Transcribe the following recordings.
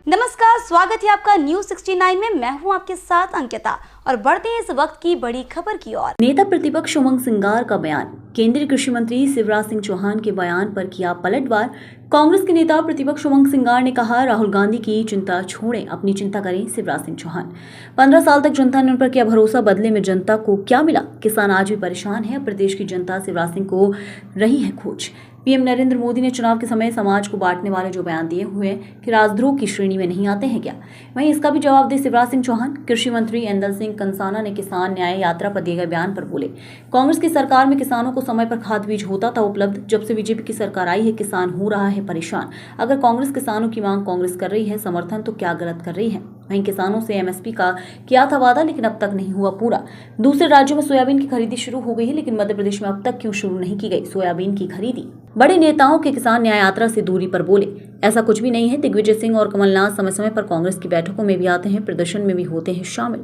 नमस्कार, स्वागत है आपका न्यूज 69 में। मैं हूं आपके साथ अंकिता और बढ़ते हैं इस वक्त की बड़ी खबर की ओर। नेता प्रतिपक्ष उमंग सिंगार का बयान। केंद्रीय कृषि मंत्री शिवराज सिंह चौहान के बयान पर किया पलटवार। कांग्रेस के नेता प्रतिपक्ष उमंग सिंगार ने कहा, राहुल गांधी की चिंता छोड़ें, अपनी चिंता करें शिवराज सिंह चौहान। 15 साल तक जनता ने उन पर किया भरोसा, बदले में जनता को क्या मिला? किसान आज भी परेशान है। प्रदेश की जनता शिवराज सिंह को रही है खोज। पीएम नरेंद्र मोदी ने चुनाव के समय समाज को बांटने वाले जो बयान दिए हुए हैं कि राजद्रोह की श्रेणी में नहीं आते हैं क्या? वहीं इसका भी जवाब दे शिवराज सिंह चौहान। कृषि मंत्री ऐंदल सिंह कंसाना ने किसान न्याय यात्रा पर दिए गए बयान पर बोले, कांग्रेस की सरकार में किसानों को समय पर खाद बीज होता था उपलब्ध। जब से बीजेपी की सरकार आई है, किसान हो रहा है परेशान। अगर कांग्रेस किसानों की मांग कांग्रेस कर रही है समर्थन, तो क्या गलत कर रही है? वहीं किसानों से एमएसपी का किया था वादा, लेकिन अब तक नहीं हुआ पूरा। दूसरे राज्यों में सोयाबीन की खरीदी शुरू हो गई है, लेकिन मध्य प्रदेश में अब तक क्यों शुरू नहीं की गई सोयाबीन की खरीदी? बड़े नेताओं के किसान न्याय यात्रा से दूरी पर बोले, ऐसा कुछ भी नहीं है। दिग्विजय सिंह और कमलनाथ समय समय पर कांग्रेस की बैठकों में भी आते हैं, प्रदर्शन में भी होते हैं शामिल।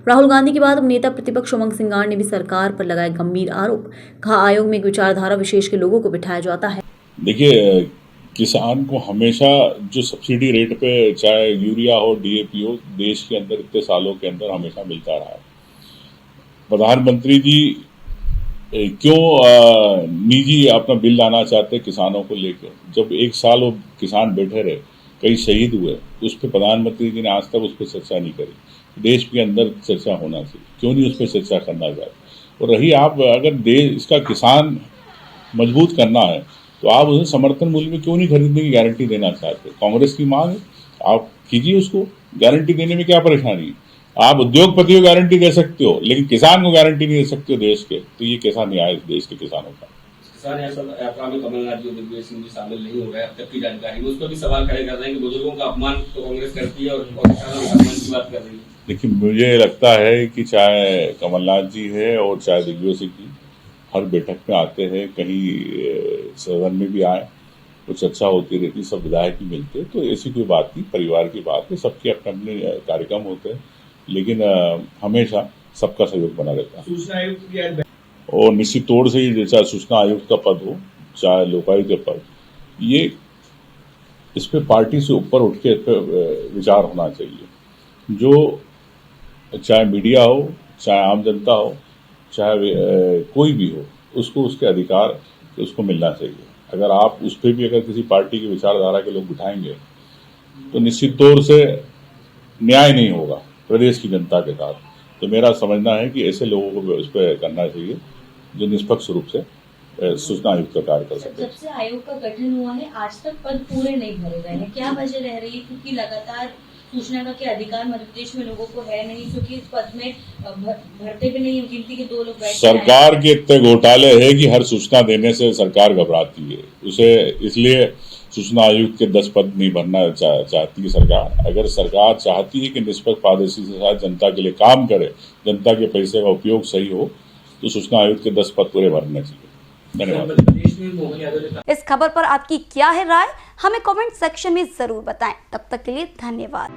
राहुल गांधी के बाद अब नेता प्रतिपक्ष उमंग सिंगार ने भी सरकार पर लगाए गंभीर आरोप। कहा, आयोग में एक विचारधारा विशेष के लोगों को बिठाया जाता है। देखिए, किसान को हमेशा जो सब्सिडी रेट पे चाहे यूरिया हो, डीएपी हो, देश के अंदर इतने सालों के अंदर हमेशा मिलता रहा है। प्रधानमंत्री जी क्यों निजी अपना बिल लाना चाहते किसानों को लेकर? जब एक साल वो किसान बैठे रहे, कई शहीद हुए, उस पर प्रधानमंत्री जी ने आज तक उस पर चर्चा नहीं करी। देश के अंदर चर्चा होना चाहिए, क्यों नहीं उस पर चर्चा करना चाहते? और रही आप अगर देश इसका किसान मजबूत करना है तो आप उसे समर्थन मूल्य में क्यों नहीं खरीदने की गारंटी देना चाहते? कांग्रेस की मांग है, आप कीजिए उसको। गारंटी देने में क्या परेशानी है? आप उद्योगपति को गारंटी दे सकते हो, लेकिन किसान को गारंटी नहीं दे सकते हो देश के। तो ये कैसा न्याय है देश के किसानों का? किसान यात्रा में कमलनाथ जी और दिग्विजय सिंह जी शामिल नहीं हो रहे अब तक की जानकारी में, उस पर भी सवाल खड़े कर रहे हैं कि बुजुर्गों का अपमान तो कांग्रेस करती है और किसानों के अपमान की बात कर रही है। देखिए, मुझे लगता है कि चाहे कमलनाथ जी है और चाहे दिग्विजय सिंह जी हर बैठक में आते हैं, कहीं सदन में भी आए तो चर्चा होती रहती, सब विधायक भी मिलते, तो ऐसी कोई बात नहीं, परिवार की बात है, सबके अपने अपने कार्यक्रम होते हैं, लेकिन हमेशा सबका सहयोग बना रहता है। सूचना आयुक्त और निश्चित तौर से ही चाहे सूचना आयुक्त का पद हो, चाहे लोकायुक्त का पद, ये इस पे पार्टी से ऊपर उठ के विचार होना चाहिए। जो चाहे मीडिया हो, चाहे आम जनता हो, चाहे कोई भी हो, उसको उसके अधिकार उसको मिलना चाहिए। अगर आप उस पर भी अगर किसी पार्टी की विचारधारा के लोग बिठाएंगे तो निश्चित तौर से न्याय नहीं होगा प्रदेश की जनता के साथ। तो मेरा समझना है कि ऐसे लोगों को उस पर करना चाहिए जो निष्पक्ष रूप से सूचना आयुक्त का कार्य कर सकते हैं। जब से आयोग का गठन हुआ है आज तक पद पूरे नहीं भरे गए हैं, क्या वजह रह रही है? क्योंकि लगातार सूचना का क्या अधिकार मध्य प्रदेश में लोगों को है नहीं, क्योंकि इस पद में भरते भी नहीं, गिनती के 2 लोग बैठे। सरकार के इतने घोटाले है कि हर सूचना देने से सरकार घबराती है, उसे इसलिए सूचना आयुक्त के 10 पद नहीं भरना चाहती है सरकार। अगर सरकार चाहती है कि निष्पक्ष पारदर्शी के साथ जनता के लिए काम करे, जनता के पैसे का उपयोग सही हो, तो सूचना आयुक्त के 10 पद पूरे भरने चाहिए। धन्यवाद। इस खबर पर आपकी क्या है राय? हमें कमेंट सेक्शन में जरूर बताएं। तब तक के लिए धन्यवाद।